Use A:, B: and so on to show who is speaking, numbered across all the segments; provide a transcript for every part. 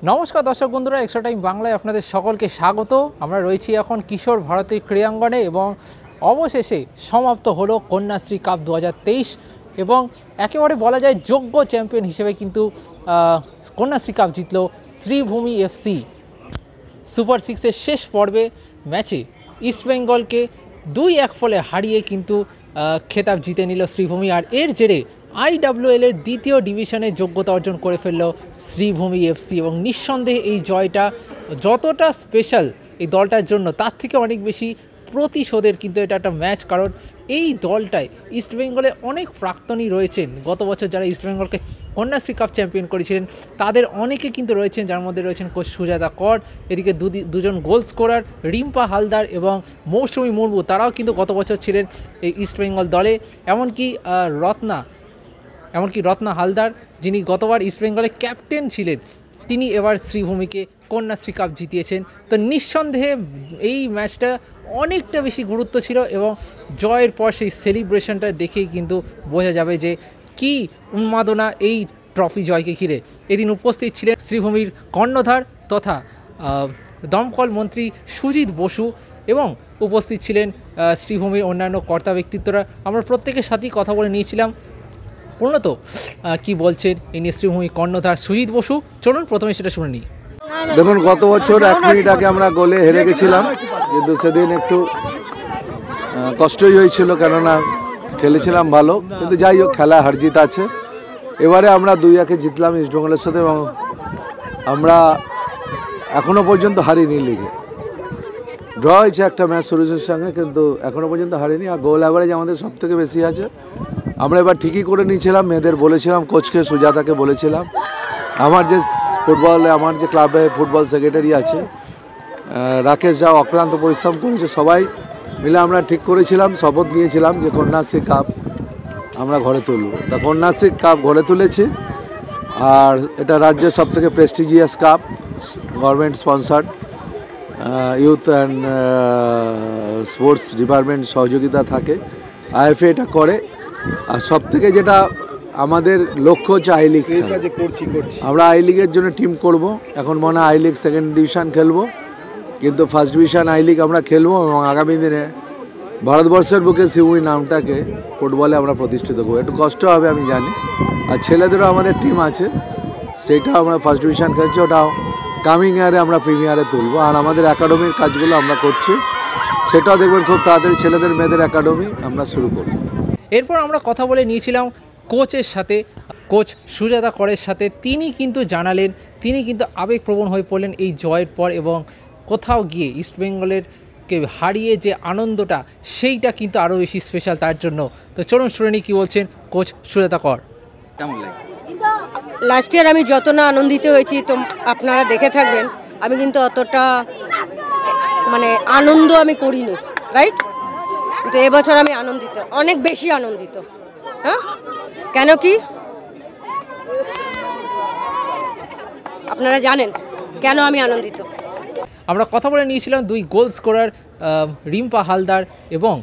A: নমস্কার দর্শক বন্ধুরা, এক্সট্রা টাইম বাংলায় আপনাদের সকলকে স্বাগত। আমরা রয়েছি এখন কিশোর ভারতী ক্রীড়াঙ্গনে এবং অবশেষে সমাপ্ত হলো কন্যাশ্রী কাপ 2023 এবং একেবারে বলা যায় যোগ্য চ্যাম্পিয়ন হিসেবে কিন্তু কন্যাশ্রী কাপ জিতল শ্রীভূমি এফসি। সুপার সিক্সের শেষ পর্বে ম্যাচে ইস্টবেঙ্গলকে 2-1 ফলে হারিয়ে কিন্তু খেতাব জিতে নিল শ্রীভূমি। আর এর জেরে IWL এর দ্বিতীয় ডিভিশনে যোগ্যতা অর্জন করে ফেলল শ্রীভূমি এফসি এবং নিঃসন্দেহে এই জয়টা যতটা স্পেশাল এই দলটার জন্য তার থেকে অনেক বেশি প্রতিশোধের কিন্তু এটা একটা ম্যাচ। কারণ এই দলটায় ইস্টবেঙ্গলে অনেক প্রাক্তনী রয়েছেন, গত বছর যারা ইস্টবেঙ্গলকে কন্যাশ্রী কাপ চ্যাম্পিয়ন করেছিলেন তাদের অনেকে কিন্তু রয়েছেন, যার মধ্যে রয়েছেন কোচ সুজাতা কর, এদিকে দুজন গোল স্কোরার রিম্পা হালদার এবং মৌসুমী মুর্মু, তারাও কিন্তু গত বছর ছিলেন এই ইস্টবেঙ্গল দলে। এমনকি রত্না হালদার, যিনি গতবার ইস্টবেঙ্গলের ক্যাপ্টেন ছিলেন, তিনি এবার শ্রীভূমিকে কন্যাশ্রী কাপ জিতিয়েছেন। তো নিঃসন্দেহে এই ম্যাচটা অনেকটা বেশি গুরুত্ব ছিল এবং জয়ের পর সেই সেলিব্রেশনটা দেখেই কিন্তু বোঝা যাবে যে কি উন্মাদনা এই ট্রফি জয়কে ঘিরে। এদিন উপস্থিত ছিলেন শ্রীভূমির কর্ণধার তথা দমকল মন্ত্রী সুজিত বসু এবং উপস্থিত ছিলেন শ্রীভূমির অন্যান্য কর্তা ব্যক্তিত্বরা। আমরা প্রত্যেকের সাথেই কথা বলে নিয়েছিলাম। উন্নত কি বলছেন এই নিয়ে শ্রীভূমি কর্ণধার সুজিত বসু, চলুন প্রথমে সেটা শুনে নিই।
B: দেখুন, গত বছর 1 মিনিট আগে আমরা গোলে হেরে গেছিলাম, কিন্তু সেদিন একটু কষ্টই হয়েছিল, কেননা খেলেছিলাম ভালো, কিন্তু যাই হোক খেলা হার জিত আছে। এবারে আমরা 2-1 জিতলাম ইস্টবেঙ্গলের সাথে এবং আমরা এখনও পর্যন্ত হারিনি লিগে। ড্র হয়েছে একটা ম্যাচ সুরেশের সঙ্গে, কিন্তু এখনও পর্যন্ত হারিনি। আর গোল অ্যাভারেজ আমাদের সব থেকে বেশি আছে। আমরা এবার ঠিকই করে নিয়েছিলাম, মেয়েদের বলেছিলাম, কোচকে সুজাতাকে বলেছিলাম, আমার যে ক্লাবে ফুটবল সেক্রেটারি আছে রাকেশ, যা অক্লান্ত পরিশ্রম করেছে, সবাই মিলে আমরা ঠিক করেছিলাম, শপথ নিয়েছিলাম যে কন্যাশ্রী কাপ আমরা ঘরে তুলব। তা কন্যাশ্রী কাপ ঘরে তুলেছি। আর এটা রাজ্যের সবথেকে prestigious cup, government sponsored, youth and sports department সহযোগিতা থাকে, IFA এটা করে। আর সবথেকে যেটা আমাদের লক্ষ্য হচ্ছে আই লিগ। আমরা আই লিগের জন্য টিম করব। এখন মনে হয় আই লিগ 2nd ডিভিশন খেলবো, কিন্তু 1st ডিভিশন আই লিগ আমরা খেলবো এবং আগামী দিনে ভারতবর্ষের বুকে শ্রীভূমি নামটাকে ফুটবলে আমরা প্রতিষ্ঠিত করবো। একটু কষ্ট হবে আমি জানি। আর ছেলেদেরও আমাদের টিম আছে, সেইটা আমরা 1st ডিভিশন খেলছি, ওটাও কামিং ইয়ারে আমরা প্রিমিয়ারে তুলবো। আর আমাদের একাডেমির কাজগুলো আমরা করছি, সেটাও দেখবেন খুব তাড়াতাড়ি ছেলেদের মেয়েদের একাডেমি আমরা শুরু করব।
A: এরপর আমরা কথা বলে নিয়েছিলাম কোচের সাথে, কোচ সুজাতা করের সাথে। তিনি কিন্তু জানালেন, তিনি কিন্তু আবেগপ্রবণ হয়ে পড়লেন এই জয়ের পর এবং কোথাও গিয়ে ইস্টবেঙ্গলেরকে হারিয়ে যে আনন্দটা, সেইটা কিন্তু আরও বেশি স্পেশাল তার জন্য। তো চলুন শুনে নিই কী বলছেন কোচ সুজাতা কর।
C: কেমন লাগছে?
D: লাস্ট ইয়ার আমি যত না আনন্দিত হয়েছি, তো আপনারা দেখে থাকবেন, আমি কিন্তু অতটা আনন্দ আমি করিনি, রাইট? কিন্তু এবছর আমি আনন্দিত, অনেক বেশি আনন্দিত। হ্যাঁ, কেন কি আপনারা জানেন কেন আমি আনন্দিত?
A: আমরা কথা বলে নিয়েছিলাম 2 গোল স্কোরার রিম্পা হালদার এবং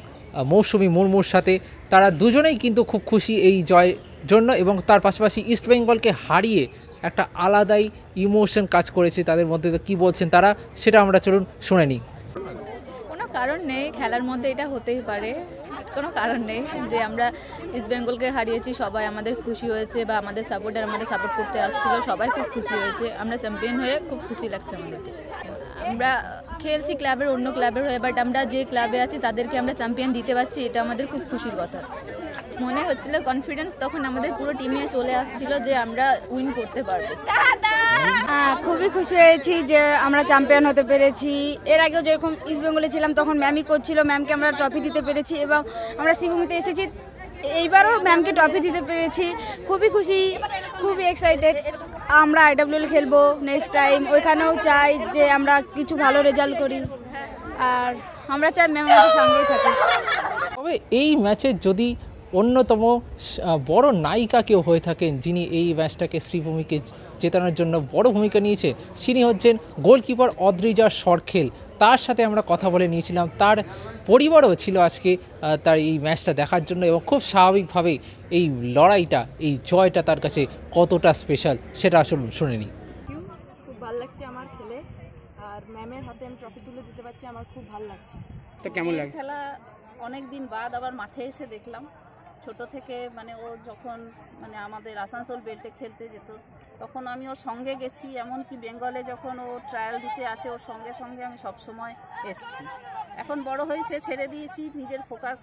A: মৌসুমী মুর্মুর সাথে। তারা দুজনেই কিন্তু খুব খুশি এই জয়ের জন্য এবং তার পাশাপাশি ইস্টবেঙ্গলকে হারিয়ে একটা আলাদাই ইমোশন কাজ করেছে তাদের মধ্যে। তো কী বলছেন তারা, সেটা আমরা চলুন শুনে নিই।
E: কোনো কারণ নেই, খেলার মধ্যে এটা হতেই পারে, কোনো কারণ নেই যে আমরা ইস্টবেঙ্গলকে হারিয়েছি, সবাই আমাদের খুশি হয়েছে বা আমাদের সাপোর্টার আমাদের সাপোর্ট করতে আসছিল, সবাই খুব খুশি হয়েছে। আমরা চ্যাম্পিয়ন হয়ে খুব খুশি লাগছে আমাদেরকে। আমরা খেলছি ক্লাবের অন্য ক্লাবের হয়ে, বাট আমরা যে ক্লাবে আছি তাদেরকে আমরা চ্যাম্পিয়ন দিতে পারছি, এটা আমাদের খুব খুশির কথা। মনে হচ্ছিল কনফিডেন্স তখন আমাদের পুরো টিমে চলে আসছিল যে আমরা উইন করতে পারবো।
F: খুবই খুশি হয়েছি যে আমরা চ্যাম্পিয়ন হতে পেরেছি। এর আগেও যেরকম ইস্টবেঙ্গলে ছিলাম তখন ম্যামই কোচ ছিল, ম্যামকে আমরা ট্রফি দিতে পেরেছি এবং আমরা শ্রীভূমিতে এসেছি, এইবারও ম্যামকে ট্রফি দিতে পেরেছি। খুবই খুশি, খুবই এক্সাইটেড। আমরা IWL খেলবো নেক্সট টাইম, ওইখানেও চাই যে আমরা কিছু ভালো রেজাল্ট করি, আর আমরা চাই ম্যাম আমাদের সঙ্গেই থাকে।
A: তবে এই ম্যাচে যদি অন্যতম বড় নায়িকা কেউ হয়ে থাকেন, যিনি এই ম্যাচটাকে শ্রীভূমিকে জেতানোর জন্য বড় ভূমিকা নিয়েছেন তিনি হচ্ছেন গোলকিপার অদ্রিজা সরখেল। তার সাথে আমরা কথা বলে নিয়েছিলাম, তার পরিবারও ছিল আজকে তার এই ম্যাচটা দেখার জন্য, এবং খুব স্বাভাবিকভাবেই এই লড়াইটা, এই জয়টা তার কাছে কতটা স্পেশাল সেটা আসলে শুনে নিই।
C: খুব ভালো লাগছে আমার খেলে, আর ম্যামের হাতে আমি ট্রফি তুলে দিতে পারছি, আমার খুব ভালো লাগছে।
G: তো কেমন লাগে?
H: খেলা অনেক দিন বাদ আবার মাঠে এসে দেখলাম। ছোট থেকে মানে ও যখন মানে আমাদের আসানসোল বেল্টে খেলতে যেত তখন আমি ওর সঙ্গে গেছি, এমনকি বেঙ্গলে যখন ও ট্রায়াল দিতে আসে ওর সঙ্গে সঙ্গে আমি সবসময় এসছি। এখন বড় হয়েছে, ছেড়ে দিয়েছি, নিজের ফোকাস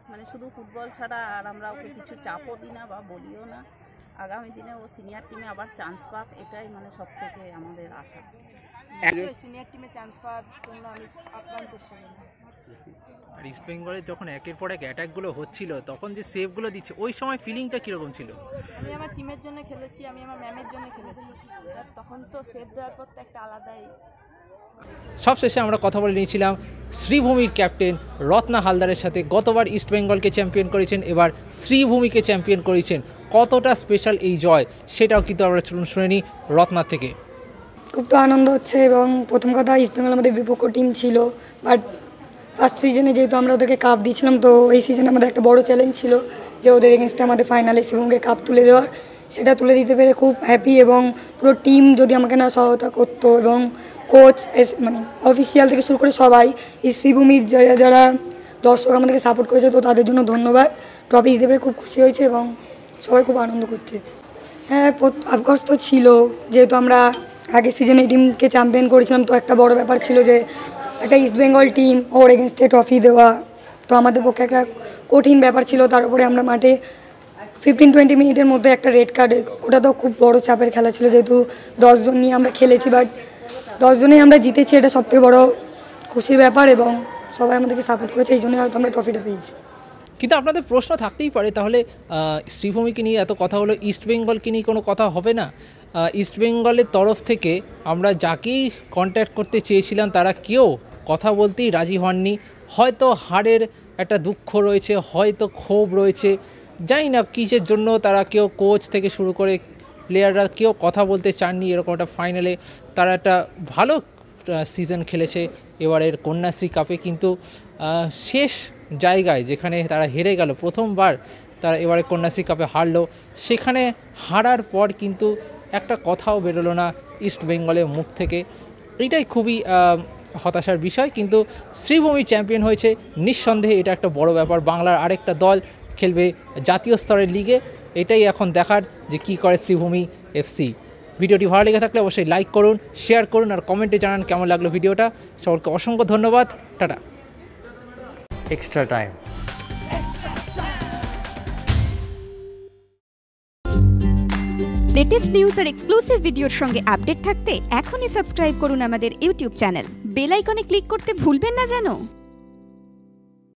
H: মানে শুধু ফুটবল ছাড়া, আর আমরা ওকে কিছু চাপও দিই না বা বলিও না। আগামী দিনে ও সিনিয়র টিমে আবার চান্স পাক, এটাই মানে সব থেকে আমাদের আশা।
C: সিনিয়র টিমে চান্স পাওয়ার জন্য আমি আপ্রাণ চেষ্টা করব।
A: আর ইস্ট বেঙ্গলের যখন একের পর এক অ্যাটাকগুলো হচ্ছিল তখন যে সেভগুলো দিচ্ছে ওই সময় ফিলিংটা কীরকম ছিল?
C: আমি আমার টিমের জন্য খেলেছি, আমি আমার ম্যামের জন্য খেলেছি, আর তখন তো সেভ দেওয়ার পর তো একটা আলাদাই।
A: সবশেষে আমরা কথা বলে নিয়েছিলাম শ্রীভূমির ক্যাপ্টেন রত্না হালদারের সাথে। গতবার ইস্ট বেঙ্গলকে চ্যাম্পিয়ন করেছেন, এবার শ্রীভূমিকে চ্যাম্পিয়ন করেছেন। কতটা স্পেশাল এই জয় সেটাও কিন্তু আমরা শুনে নিই রত্নার থেকে।
I: খুব তো আনন্দ হচ্ছে, এবং প্রথম কথা ইস্ট বেঙ্গল আমাদের বিপক্ষ টিম ছিল, বাট ফার্স্ট সিজনে যেহেতু আমরা ওদেরকে কাপ দিয়েছিলাম, তো এই সিজনে আমাদের একটা বড় চ্যালেঞ্জ ছিল যে ওদের এগেনস্টে আমাদের ফাইনালে শিবমকে কাপ তুলে দেওয়ার। সেটা তুলে দিতে পেরে খুব হ্যাপি, এবং পুরো টিম যদি আমাকে না সহায়তা করতো, এবং কোচ মানে অফিসিয়াল থেকে শুরু করে সবাই, এই শ্রীভূমির যারা দর্শক আমাদেরকে সাপোর্ট করেছে, তো তাদের জন্য ধন্যবাদ। ট্রফি দিতে পেরে খুব খুশি হয়েছে এবং সবাই খুব আনন্দ করছে। হ্যাঁ, অফকোর্স তো ছিল, যেহেতু আমরা আগের সিজনে এই টিমকে চ্যাম্পিয়ন করেছিলাম, তো একটা বড় ব্যাপার ছিল যে একটা ইস্ট বেঙ্গল টিম ওর এগেনস্টে ট্রফি দেওয়া, তো আমাদের পক্ষে একটা কঠিন ব্যাপার ছিল। তার উপরে আমরা মাঠে 15-20 মিনিটের মধ্যে একটা রেড কার্ড, ওটা তো খুব বড় চাপের খেলা ছিল, যেহেতু 10 জন নিয়ে আমরা খেলেছি, বাট 10 জনেই আমরা জিতেছি, এটা সবথেকে বড় খুশির ব্যাপার, এবং সবাই আমাদেরকে সাপোর্ট করেছে, এই জন্যই হয়তো আমরা ট্রফিটা পেয়েছি।
A: কিন্তু আপনাদের প্রশ্ন থাকতেই পারে, তাহলে শ্রীভূমিকে নিয়ে এত কথা হলো, ইস্ট বেঙ্গলকে নিয়ে কোনো কথা হবে না? ইস্ট বেঙ্গলের তরফ থেকে আমরা যাকেই কন্ট্যাক্ট করতে চেয়েছিলাম তারা কেউ কথা বলতেই রাজি হননি। হয়তো হারের একটা দুঃখ রয়েছে, হয়তো ক্ষোভ রয়েছে, জানি না কিসের জন্য তারা কেউ, কোচ থেকে শুরু করে প্লেয়াররা কেউ কথা বলতে চাননি। এরকম একটা ফাইনালে তারা একটা ভালো সিজন খেলেছে এবারের কন্যাশ্রী কাপে, কিন্তু শেষ জায়গায় যেখানে তারা হেরে গেল, প্রথমবার তারা এবারে কন্যাশ্রী কাপে হারলো, সেখানে হারার পর কিন্তু একটা কথাও বেরোলো না ইস্ট বেঙ্গলের মুখ থেকে। এটাই খুবই হতাশার বিষয়, কিন্তু শ্রীভূমি চ্যাম্পিয়ন হয়েছে, নিঃসন্দেহে এটা একটা বড় ব্যাপার। বাংলার আরেকটা দল খেলবে জাতীয় স্তরের লিগে, এটাই এখন দেখার যে কী করে শ্রীভূমি এফসি। ভিডিওটি ভালো লেগে থাকলে অবশ্যই লাইক করুন, শেয়ার করুন, আর কমেন্টে জানান কেমন লাগলো ভিডিওটা। সকলকে অসংখ্য ধন্যবাদ, tata.
G: Extra time.
J: Latest news আর এক্সক্লুসিভ ভিডিওর সঙ্গে আপডেট থাকতে এখনই সাবস্ক্রাইব করুন আমাদের ইউটিউব চ্যানেল। বেল আইকনে ক্লিক করতে ভুলবেন না যেন।